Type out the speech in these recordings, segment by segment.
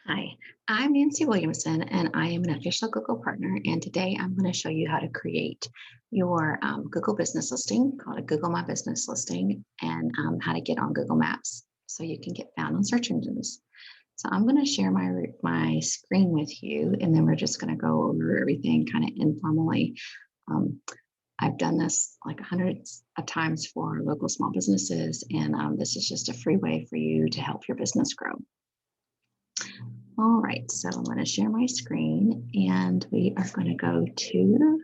Hi, I'm Nancy Williamson, and I am an official Google partner. And today I'm going to show you how to create your Google business listing called a Google My Business listing and how to get on Google Maps so you can get found on search engines. So I'm going to share my screen with you, and then we're just going to go over everything kind of informally. Um, I've done this like hundreds of times for local small businesses, and this is just a free way for you to help your business grow. All right, so I'm going to share my screen and we are going to go to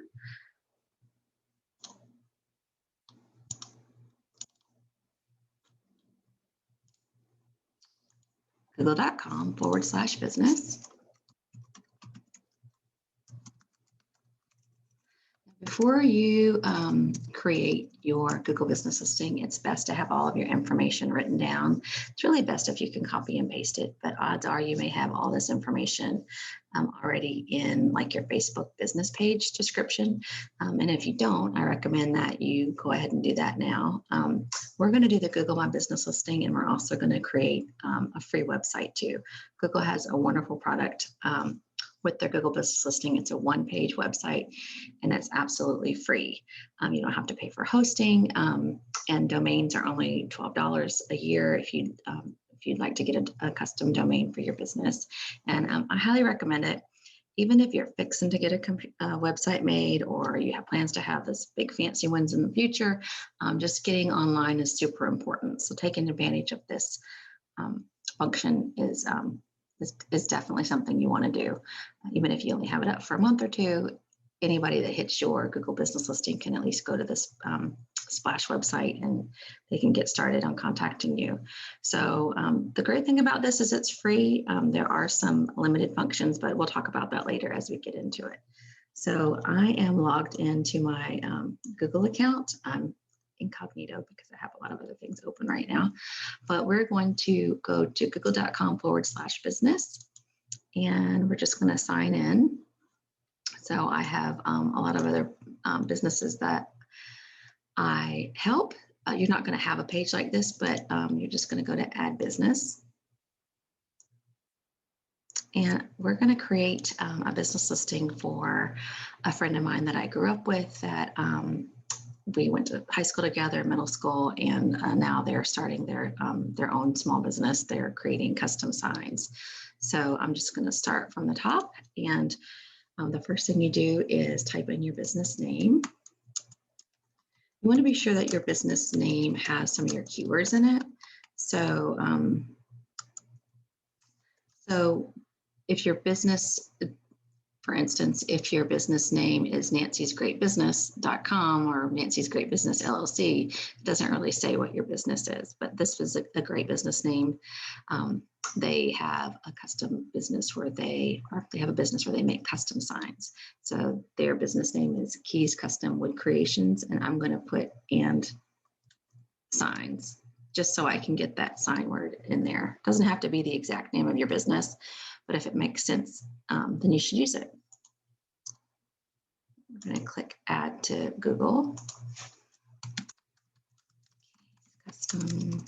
google.com/business. Before you create your Google business listing, it's best to have all of your information written down. It's really best if you can copy and paste it, but odds are you may have all this information already in like your Facebook business page description. And if you don't, I recommend that you go ahead and do that now. We're going to do the Google My Business listing, and we're also going to create a free website too. Google has a wonderful product with their Google business listing. It's a one-page website, and it's absolutely free. You don't have to pay for hosting, and domains are only $12 a year if you'd like to get a custom domain for your business. And I highly recommend it. Even if you're fixing to get a website made, or you have plans to have this big fancy ones in the future, just getting online is super important. So taking advantage of this function is definitely something you want to do. Even if you only have it up for a month or two, anybody that hits your Google business listing can at least go to this Splash website and they can get started on contacting you. So the great thing about this is it's free. There are some limited functions, but we'll talk about that later as we get into it. So I am logged into my Google account. I'm incognito because I have a lot of other things open right now, but we're going to go to google.com/business, and we're just going to sign in. So I have a lot of other businesses that I help. You're not going to have a page like this, but you're just going to go to add business. And we're going to create a business listing for a friend of mine that I grew up with that we went to high school together, middle school, and now they're starting their own small business. They're creating custom signs. So I'm just going to start from the top, and the first thing you do is type in your business name. You want to be sure that your business name has some of your keywords in it. So, so if your business, for instance, if your business name is nancysgreatbusiness.com or Nancy's Great Business LLC, it doesn't really say what your business is, but this was a great business name. They have a custom business where they have a business where they make custom signs. So their business name is Keys Custom Wood Creations, and I'm going to put and signs just so I can get that sign word in there. It doesn't have to be the exact name of your business, but if it makes sense, then you should use it. I'm going to click Add to Google. Custom.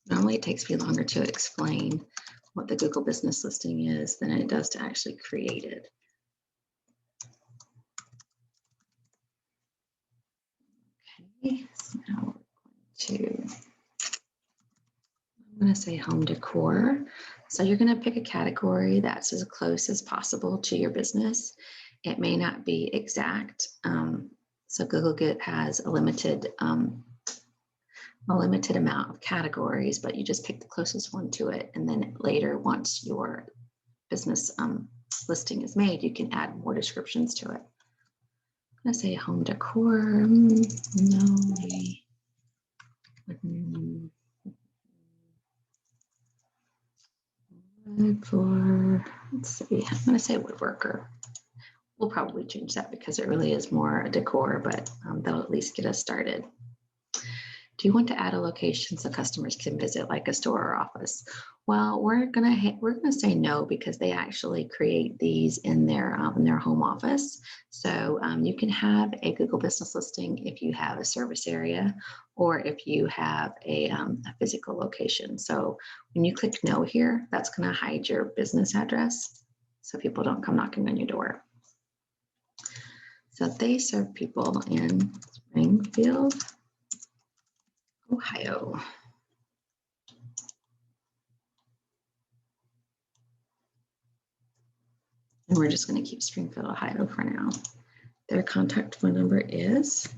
Normally it takes me longer to explain what the Google business listing is than it does to actually create it. Okay, so now I'm going to say home decor. So you're going to pick a category that's as close as possible to your business. It may not be exact. So Google has a limited amount of categories, but you just pick the closest one to it. And then later, once your business listing is made, you can add more descriptions to it. I'm going to say home decor. No, let's see, I'm going to say woodworker. We'll probably change that because it really is more a decor, but that'll at least get us started. Do you want to add a location so customers can visit, like a store or office? Well, we're gonna say no because they actually create these in their home office. So you can have a Google Business listing if you have a service area or if you have a physical location. So when you click no here, that's going to hide your business address, so people don't come knocking on your door. So they serve people in Springfield, Ohio. And we're just going to keep Springfield, Ohio for now. Their contact phone number is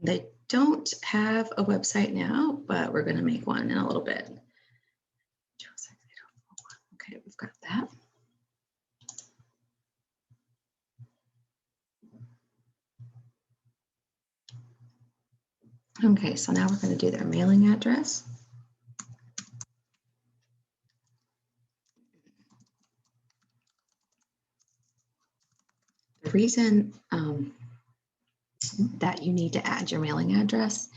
they don't have a website now, but we're going to make one in a little bit. Okay, we've got that. Okay, so now we're going to do their mailing address. The reason that you need to add your mailing address,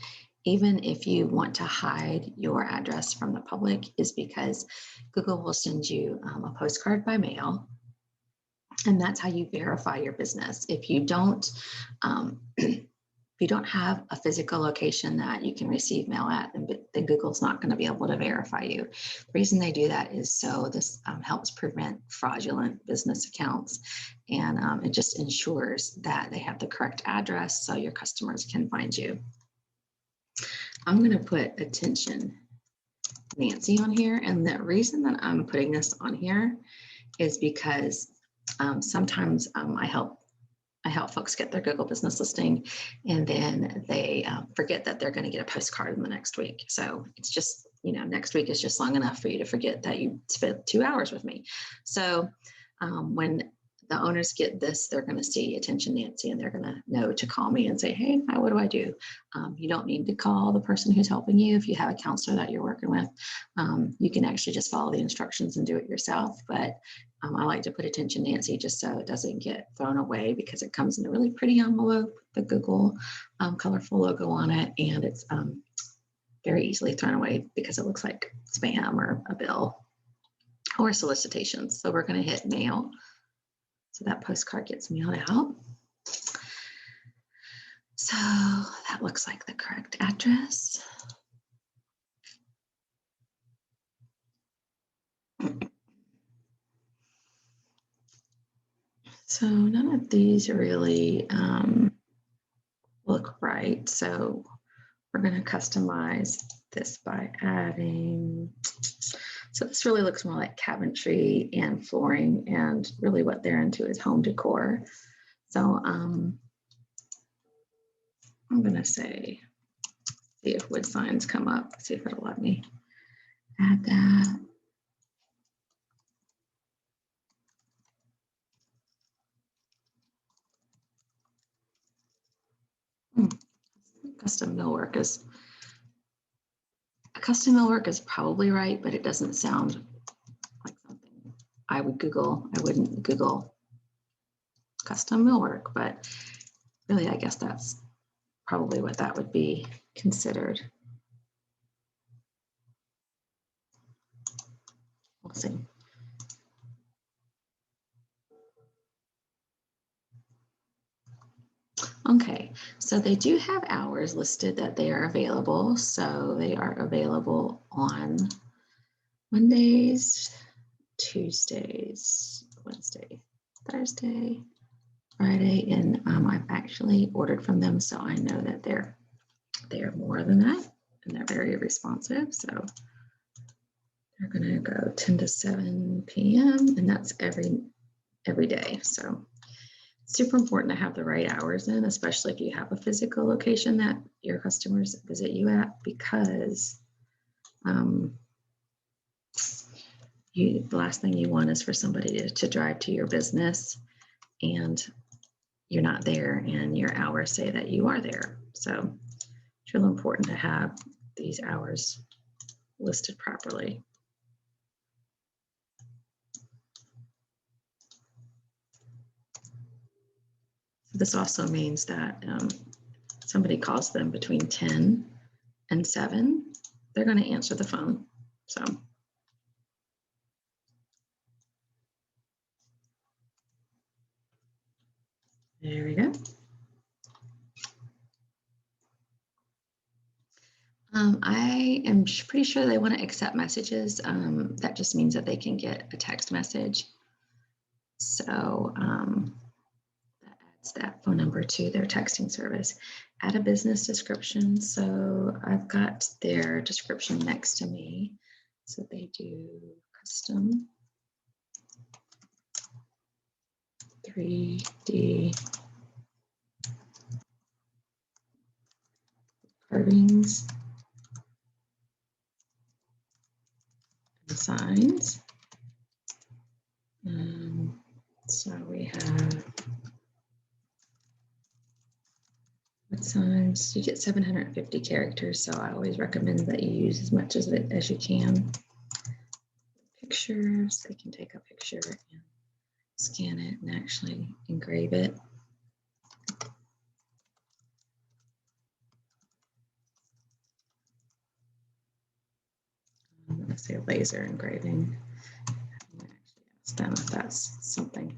even if you want to hide your address from the public, is because Google will send you a postcard by mail, and that's how you verify your business. If you don't, if you don't have a physical location that you can receive mail at, then Google's not going to be able to verify you. The reason they do that is so this helps prevent fraudulent business accounts, and it just ensures that they have the correct address so your customers can find you. I'm going to put attention Nancy on here, and the reason that I'm putting this on here is because sometimes I help folks get their Google Business listing, and then they forget that they're going to get a postcard in the next week. So it's just, next week is just long enough for you to forget that you spent 2 hours with me. So when the owners get this, they're going to see attention Nancy, and they're going to know to call me and say, hey, what do I do? You don't need to call the person who's helping you. If you have a counselor that you're working with, you can actually just follow the instructions and do it yourself. But I like to put attention Nancy just so it doesn't get thrown away, because it comes in a really pretty envelope, the Google colorful logo on it, and it's very easily thrown away because it looks like spam or a bill or solicitations. So we're going to hit mail. So that postcard gets mailed out. So that looks like the correct address. So none of these really look right. So we're going to customize this by adding, so this really looks more like cabinetry and flooring, and really what they're into is home decor. So I'm going to say, see if wood signs come up, see if it'll let me add that. Custom millwork is probably right, but it doesn't sound like something I would Google. I wouldn't Google custom millwork, but really, I guess that's probably what that would be considered. We'll see. Okay, so they do have hours listed that they are available. So they are available on Mondays, Tuesdays, Wednesday, Thursday, Friday, and I've actually ordered from them, so I know that they're more than that, and they're very responsive. So they're going to go 10 to 7 p.m. and that's every day. So super important to have the right hours in, especially if you have a physical location that your customers visit you at, because the last thing you want is for somebody to drive to your business and you're not there and your hours say that you are there. So it's really important to have these hours listed properly. This also means that somebody calls them between 10 and 7, they're going to answer the phone. So there we go. I am pretty sure they want to accept messages. That just means that they can get a text message. So that adds that phone number to their texting service. Add a business description. So I've got their description next to me. So they do custom 3D carvings and signs. So we have what signs? You get 750 characters, so I always recommend that you use as much of it as you can. Pictures, they can take a picture and scan it and actually engrave it. Let's say laser engraving. I'm gonna actually ask them if that's something.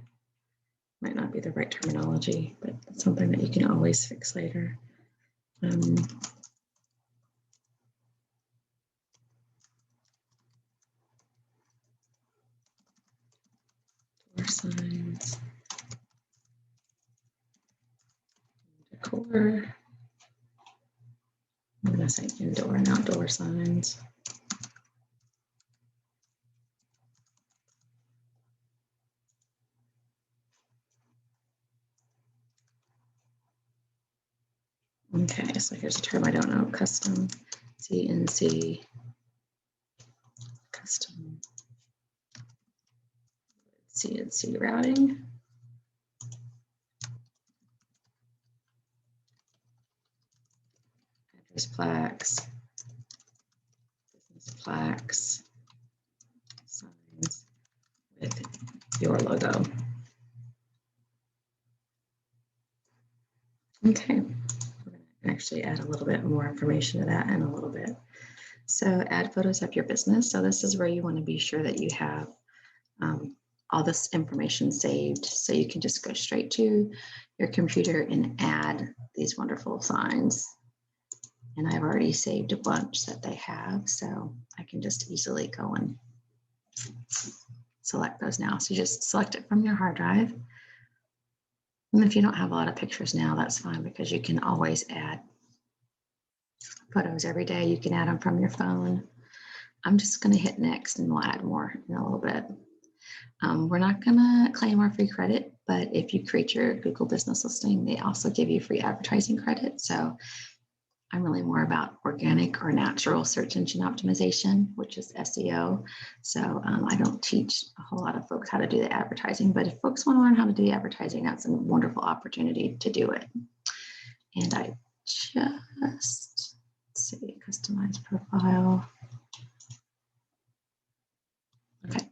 Might not be the right terminology, but it's something that you can always fix later. Door signs, decor. I'm going to say indoor and outdoor signs. Okay, so here's a term I don't know, custom, CNC, custom CNC routing. Address plaques, business plaques, signs with your logo. Okay, we're going to actually add a little bit more information to that in a little bit. So add photos of your business. So this is where you want to be sure that you have all this information saved, so you can just go straight to your computer and add these wonderful signs. And I've already saved a bunch that they have, so I can just easily go and select those now. So you just select it from your hard drive. And if you don't have a lot of pictures now, that's fine, because you can always add photos every day. You can add them from your phone. I'm just going to hit next and we'll add more in a little bit. We're not going to claim our free credit, but if you create your Google business listing, they also give you free advertising credit. So I'm really more about organic or natural search engine optimization, which is SEO. So I don't teach a whole lot of folks how to do the advertising, but if folks want to learn how to do the advertising, that's a wonderful opportunity to do it. And I just, let's see, customize profile. Okay.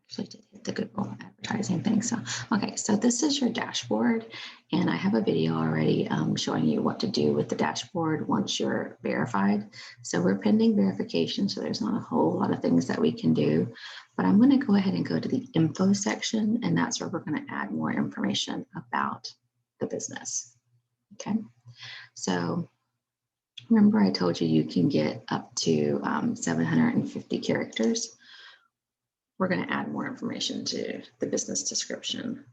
Actually did hit the Google advertising thing. So, okay, so this is your dashboard, and I have a video already showing you what to do with the dashboard once you're verified. So we're pending verification, so there's not a whole lot of things that we can do, but I'm going to go ahead and go to the info section, and that's where we're going to add more information about the business. Okay, so remember I told you you can get up to 750 characters. We're going to add more information to the business description.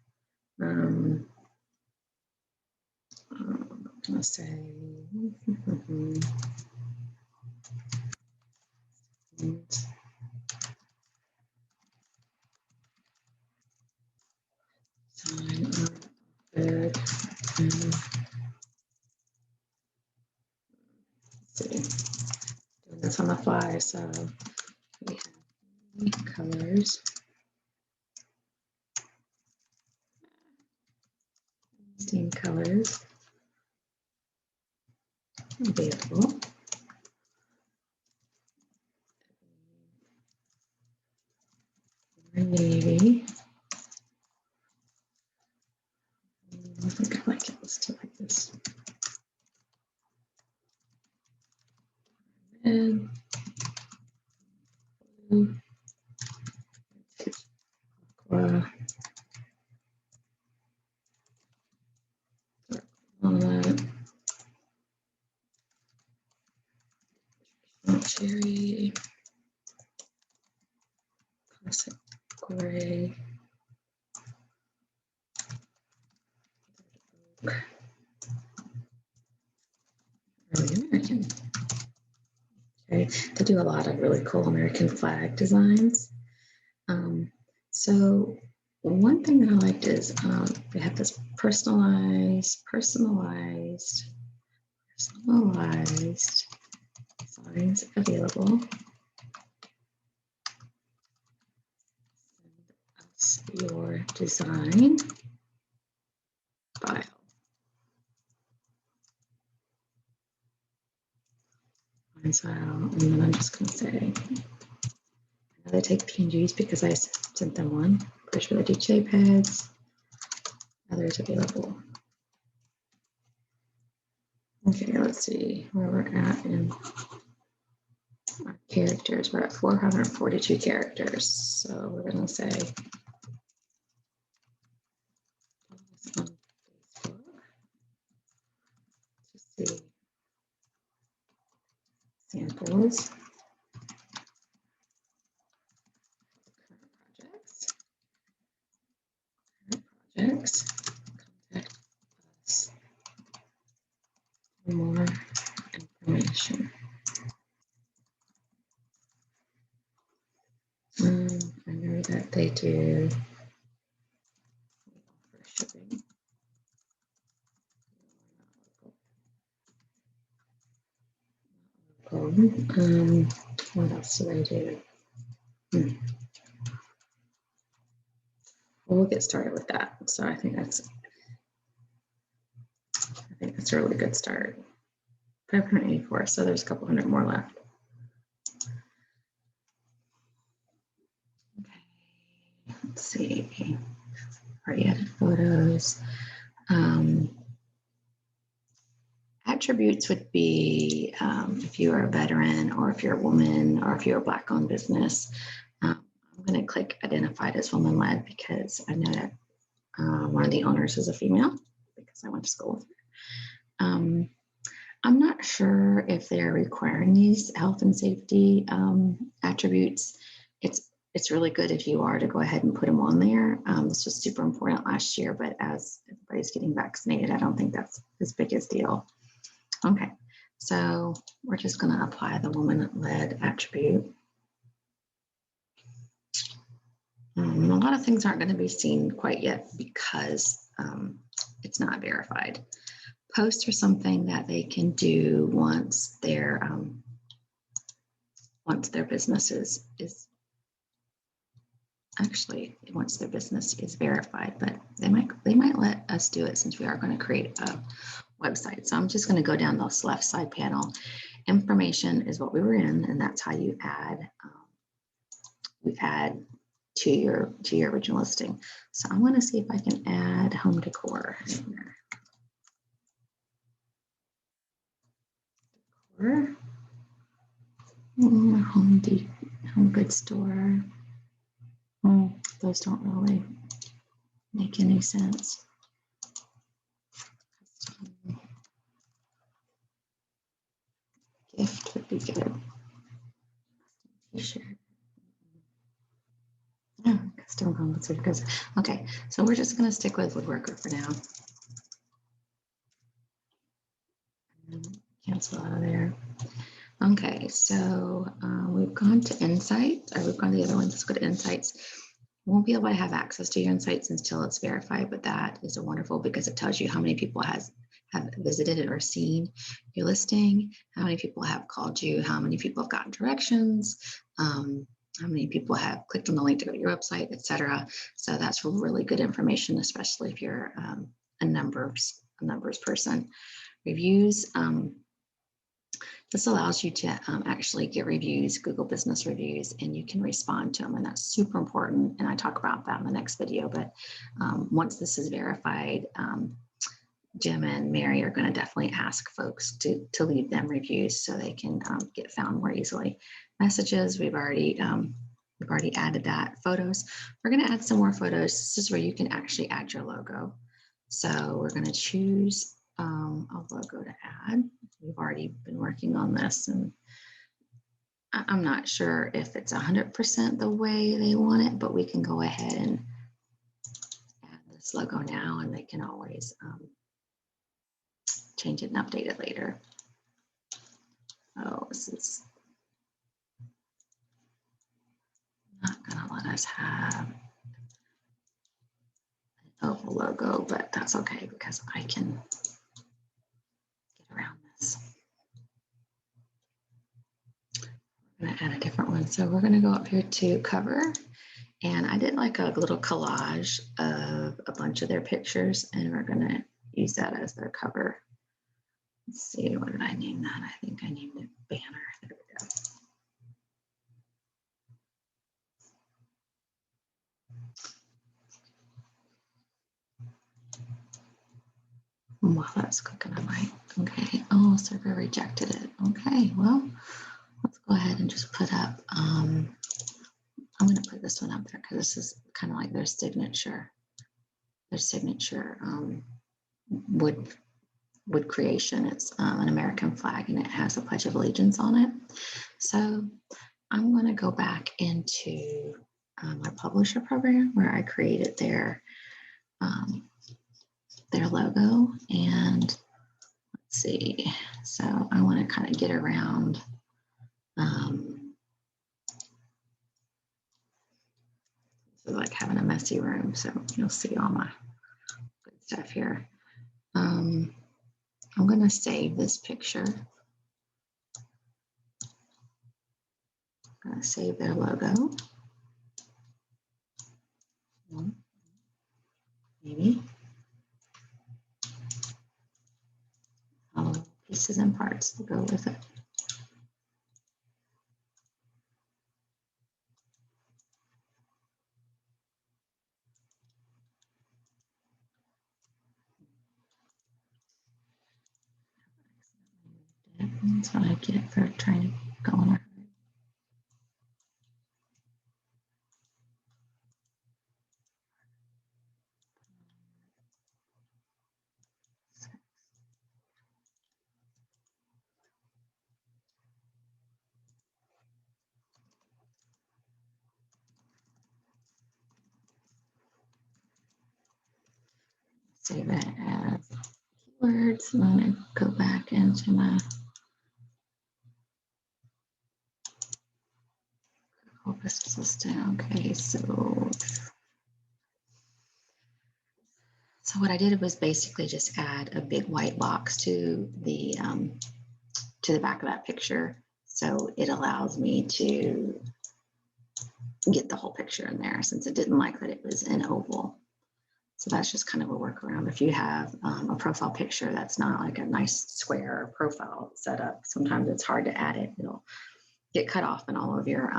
I'm going to say, sign up good. Let's see, doing this on the fly. So we have colors. 16 colors available. Navy. I think I like it. Let's do like this. red, blue, aqua, walnut, cherry, classic gray, early American. Okay, they do a lot of really cool American flag designs. So one thing that I liked is they have this personalized designs available. Send us your design file. Style, and then I'm just going to say, I know they take PNGs because I sent them one. Pretty sure they do JPEGs. Others available. Okay, let's see where we're at in our characters. We're at 442 characters. So we're going to say on Facebook to see samples. Projects. Contact us for more information. I know that they do offer shipping. What else do they do? Well, we'll get started with that. So I think that's a really good start. 584, so there's a couple hundred more left. Okay, let's see. Already added photos. Attributes would be if you are a veteran or if you're a woman or if you're a Black-owned business. I'm going to click identified as woman-led because I know that one of the owners is a female because I went to school with her. I'm not sure if they're requiring these health and safety attributes. It's really good if you are to go ahead and put them on there. This was super important last year, but as everybody's getting vaccinated, I don't think that's as big a deal. Okay, so we're just going to apply the woman-led attribute. A lot of things aren't going to be seen quite yet because it's not verified. Posts are something that they can do once their business is once their business is verified, but they might let us do it since we are going to create a website. So I'm just going to go down this left side panel. Information is what we were in, and that's how you add. We've add to your original listing. So I'm going to see if I can add home decor in there. Home goods store. Those don't really make any sense. Gift would be good. T-shirt. Oh, custom home goods. Okay, so we're just going to stick with woodworker for now. Cancel out of there. Okay, so we've gone to Insights, or we've gone to the other ones. Let's go to Insights. You won't be able to have access to your Insights until it's verified, but that is wonderful because it tells you how many people have visited it or seen your listing, how many people have called you, how many people have gotten directions, how many people have clicked on the link to go to your website, etc. So that's really good information, especially if you're a numbers person. Reviews. This allows you to actually get reviews, Google Business reviews, and you can respond to them, and that's super important. And I talk about that in the next video. But once this is verified, Jim and Mary are going to definitely ask folks to leave them reviews so they can get found more easily. Messages, we've already added that. Photos, we're going to add some more photos. This is where you can actually add your logo. So we're going to choose a logo to add. We've already been working on this, and I'm not sure if it's 100% the way they want it, but we can go ahead and add this logo now, and they can always change it and update it later. Oh, this is not going to let us have an oval logo, but that's okay because I can get around this. I'm going to add a different one. So we're going to go up here to cover. And I did like a little collage of a bunch of their pictures, and we're going to use that as their cover. Let's see, what did I name that? I think I named it banner. There we go. While that's cooking, I might. Okay. Oh, server rejected it. Okay. Well, let's go ahead and just put up. I'm going to put this one up there because this is kind of like their signature. Their signature wood creation. It's an American flag, and it has a Pledge of Allegiance on it. So I'm going to go back into my publisher program where I created their logo, and let's see. So I want to kind of get around. This is like having a messy room, so you'll see all my good stuff here. I'm going to save this picture. I'm going to save their logo. Maybe. Pieces and parts to go with it. That's what I get for trying to go on a save it as keywords. I'm going to go back into my business system. Okay, so what I did was basically just add a big white box to the back of that picture. So it allows me to get the whole picture in there since it didn't like that it was an oval. So that's just kind of a workaround. If you have a profile picture that's not like a nice square profile setup, sometimes it's hard to add it. It'll get cut off in all of your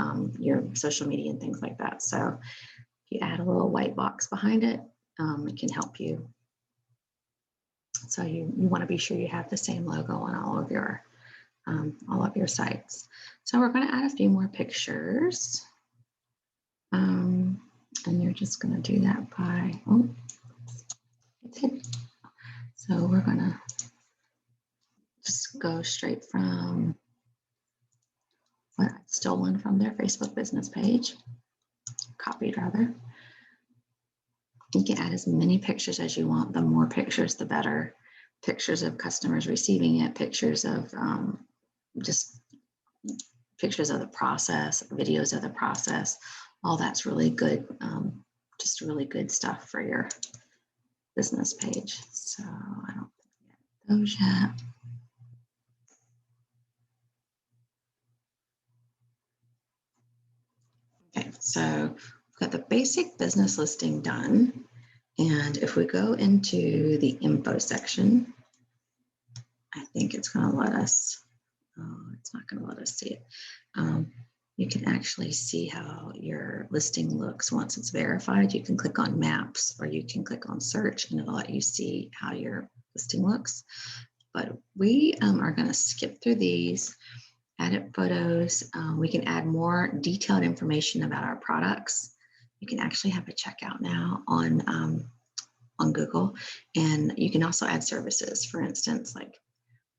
social media and things like that. So if you add a little white box behind it, it can help you. So you want to be sure you have the same logo on all of your sites. So we're going to add a few more pictures. And you're just going to do that by, so we're going to just go straight from what I've stolen from their Facebook business page, copied rather. You can add as many pictures as you want. The more pictures, the better. Pictures of customers receiving it, pictures of just pictures of the process, videos of the process. All that's really good, just really good stuff for your business page. So I don't think we have those yet. Okay, so we've got the basic business listing done. And if we go into the info section, I think it's going to let us, it's not going to let us see it. You can actually see how your listing looks once it's verified. You can click on maps or you can click on search and it'll let you see how your listing looks. But we are going to skip through these, edit photos. We can add more detailed information about our products. You can actually have a checkout now on Google, and you can also add services. For instance, like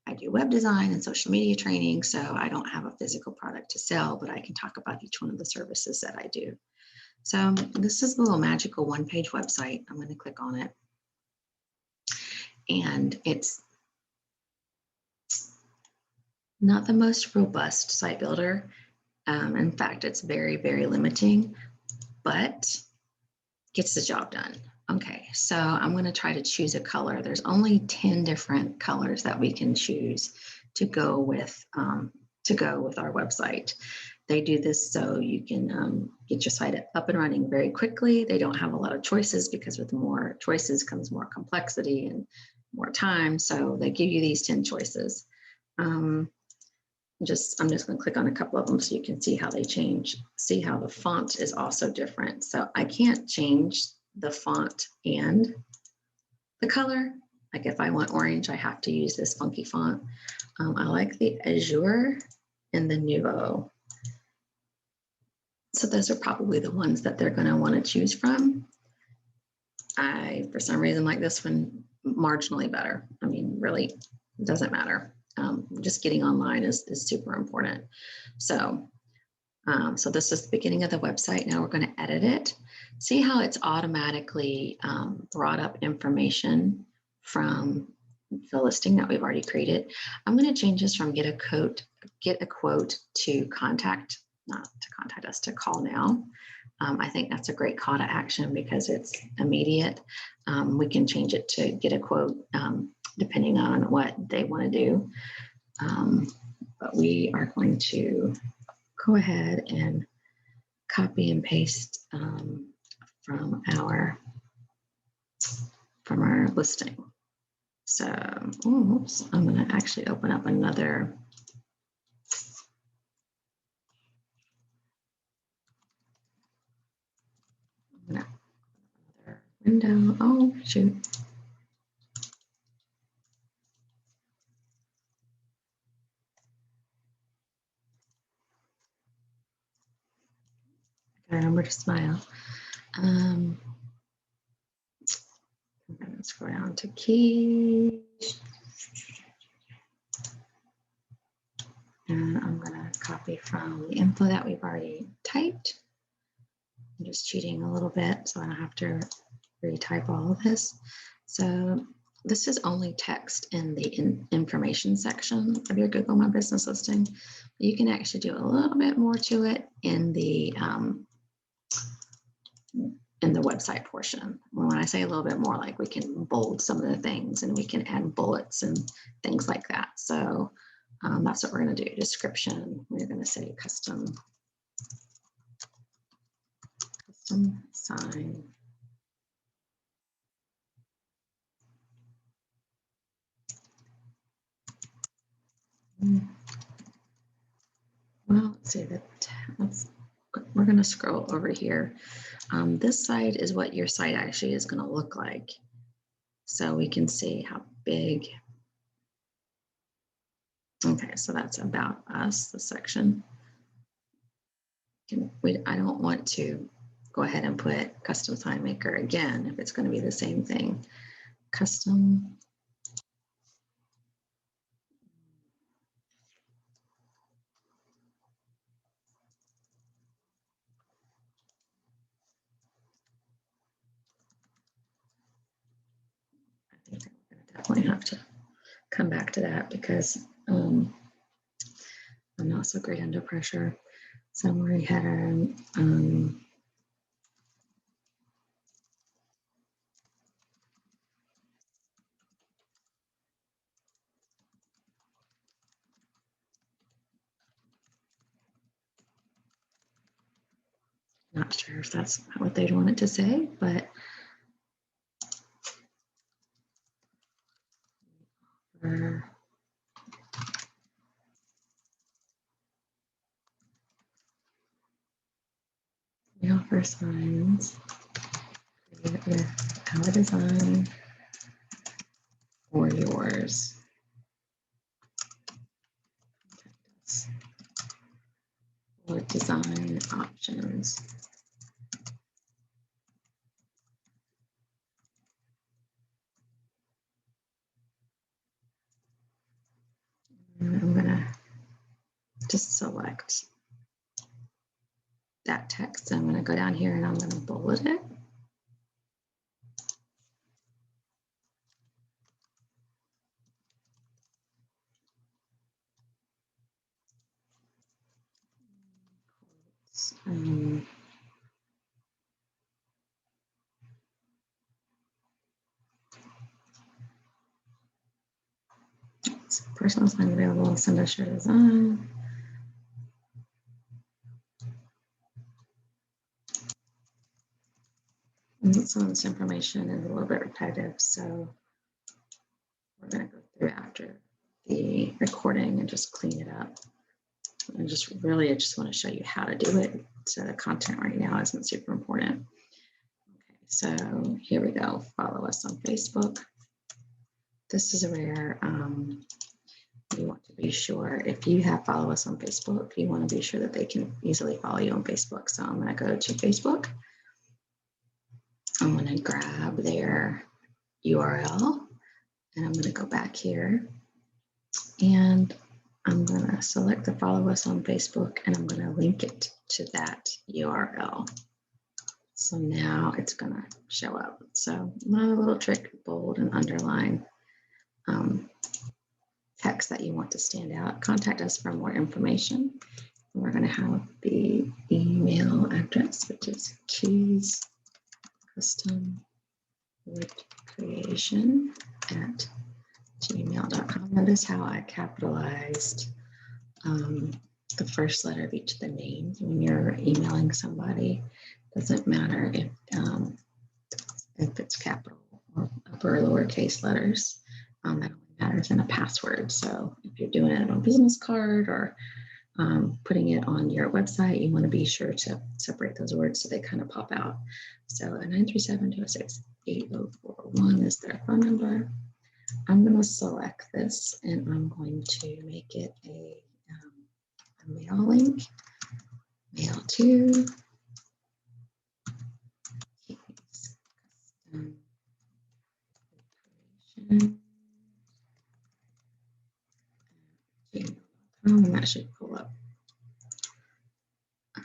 I do web design and social media training, so I don't have a physical product to sell, but I can talk about each one of the services that I do. So this is a little magical one-page website. I'm going to click on it. And it's not the most robust site builder. In fact, it's very, very limiting, but gets the job done. Okay, so I'm going to try to choose a color. There's only 10 different colors that we can choose to go with our website. They do this so you can get your site up and running very quickly. They don't have a lot of choices because with more choices comes more complexity and more time. So they give you these 10 choices. I'm just going to click on a couple of them so you can see how they change. See how the font is also different. So I can't change the font and the color. Like if I want orange, I have to use this funky font. I like the Azure and the Nuvo. So those are probably the ones that they're going to want to choose from. I, for some reason, like this one marginally better. I mean, really, it doesn't matter. Just getting online is super important. So this is the beginning of the website. Now we're going to edit it. See how it's automatically brought up information from the listing that we've already created. I'm going to change this from get a quote to contact, not to contact us, to call now. I think that's a great call to action because it's immediate. We can change it to get a quote depending on what they want to do. But we are going to go ahead and copy and paste from our listing. So, oops, I'm going to actually open up another window. Oh, shoot. I remember to smile. I'm going to scroll down to key. And I'm going to copy from the info that we've already typed. I'm just cheating a little bit so I don't have to retype all of this. So this is only text in the information section of your Google My Business listing. You can actually do a little bit more to it in the website portion. When I say a little bit more, like we can bold some of the things and we can add bullets and things like that. So that's what we're going to do. Description, we're going to say custom sign. Well, let's see that. We're going to scroll over here. This side is what your site actually is going to look like. So we can see how big. Okay, so that's about us, the section. I don't want to go ahead and put custom sign maker again if it's going to be the same thing. Custom. I think we're going to definitely have to come back to that because I'm not so great under pressure. Summary header. Not sure if that's what they'd want it to say, but we offer signs with our design or yours. Or design options. And I'm going to just select that text. I'm going to go down here and I'm going to bullet it. Personal sign available, send us your design. And some of this information is a little bit repetitive, so we're going to go through after the recording and just clean it up. And just really, I just want to show you how to do it. So the content right now isn't super important. Okay, so here we go. Follow us on Facebook. This is where you want to be sure, if you have follow us on Facebook, you want to be sure that they can easily follow you on Facebook. So I'm going to go to Facebook. I'm going to grab their URL and I'm going to go back here and I'm going to select the follow us on Facebook and I'm going to link it to that URL. So now it's going to show up. So another little trick, bold and underline text that you want to stand out. Contact us for more information. We're going to have the email address, which is Keys Custom Wood Creation at gmail.com. Notice how I capitalized the first letter of each of the names when you're emailing somebody. Doesn't matter if it's capital or upper or lowercase letters. That only matters in a password. So if you're doing it on a business card or putting it on your website, you want to be sure to separate those words so they kind of pop out. So 937-206-8041 is their phone number. I'm going to select this and I'm going to make it a mail link, mail to and that should pull up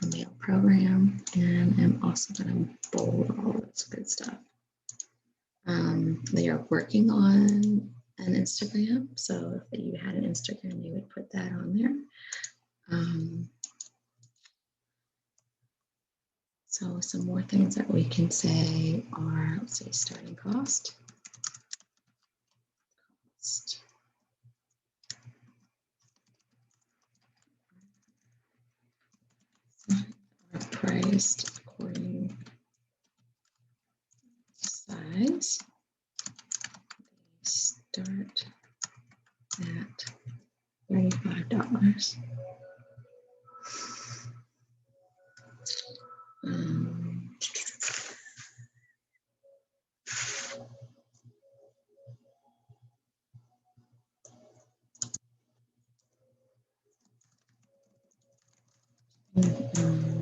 a mail program, and I'm also going to bold all this good stuff. They are working on an Instagram, so if you had an Instagram, you would put that on there. So some more things that we can say are, let's say, starting cost. Are priced according to size. They start at $35.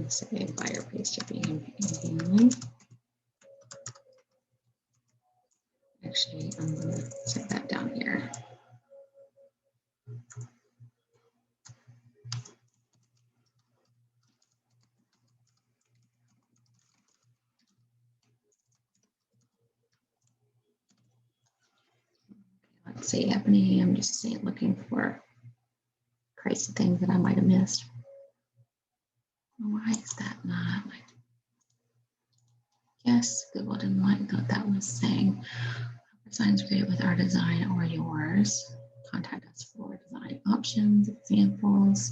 Say buyer pays shipping and handling. Actually, I'm going to set that down here. Let's see, Ebony, I'm just looking for crazy things that I might have missed. Why is that not? Yes, Google didn't like what that was saying. Designs created with our design or yours. Contact us for design options, examples.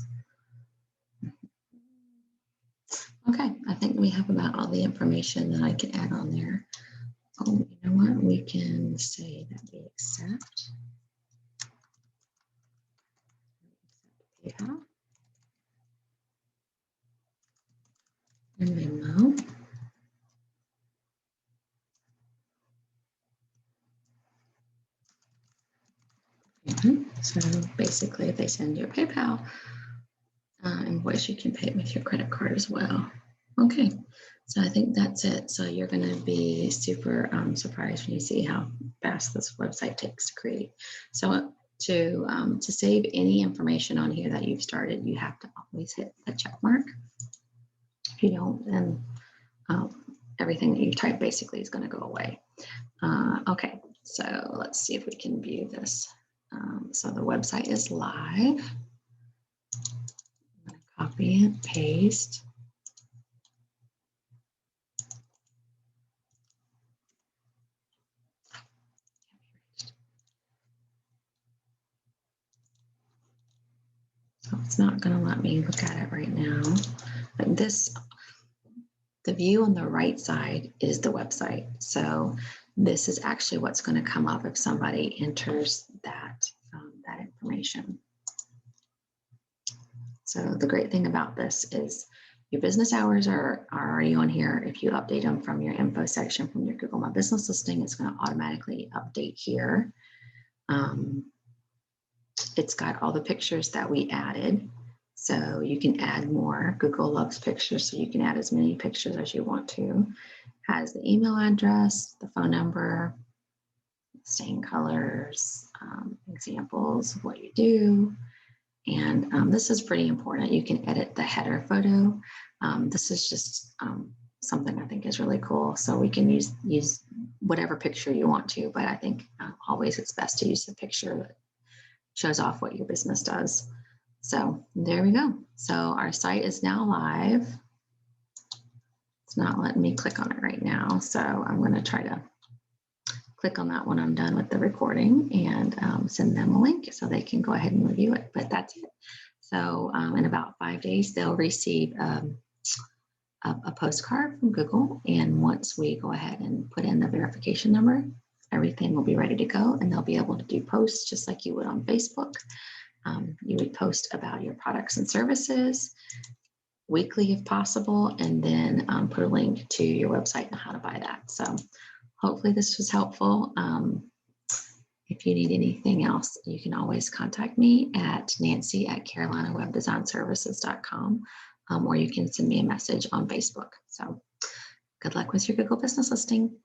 Okay, I think we have about all the information that I can add on there. Oh, you know what? We can say that we accept PayPal and Venmo. So basically, if they send you a PayPal invoice, you can pay it with your credit card as well. Okay, so I think that's it. So you're going to be super surprised when you see how fast this website takes to create. So to save any information on here that you've started, you have to always hit the check mark. If you don't, then everything that you type basically is going to go away. Okay, so let's see if we can view this. So the website is live. I'm going to copy and paste. So it's not going to let me look at it right now. But the view on the right side is the website. So this is actually what's going to come up if somebody enters that information. So the great thing about this is your business hours are already on here. If you update them from your info section from your Google My Business listing, it's going to automatically update here. It's got all the pictures that we added. So you can add more. Google loves pictures, so you can add as many pictures as you want to. Has the email address, the phone number, stain colors, examples of what you do. And this is pretty important. You can edit the header photo. This is just something I think is really cool. So we can use whatever picture you want to, but I think always it's best to use the picture that shows off what your business does. So there we go. So our site is now live. It's not letting me click on it right now. So I'm going to try to click on that when I'm done with the recording and send them a link so they can go ahead and review it. But that's it. So in about 5 days, they'll receive a postcard from Google. And once we go ahead and put in the verification number, everything will be ready to go, and they'll be able to do posts just like you would on Facebook. You would post about your products and services weekly if possible, and then put a link to your website and how to buy that. So hopefully this was helpful. If you need anything else, you can always contact me at nancy@carolinawebdesignservices.com, or you can send me a message on Facebook. So good luck with your Google business listing.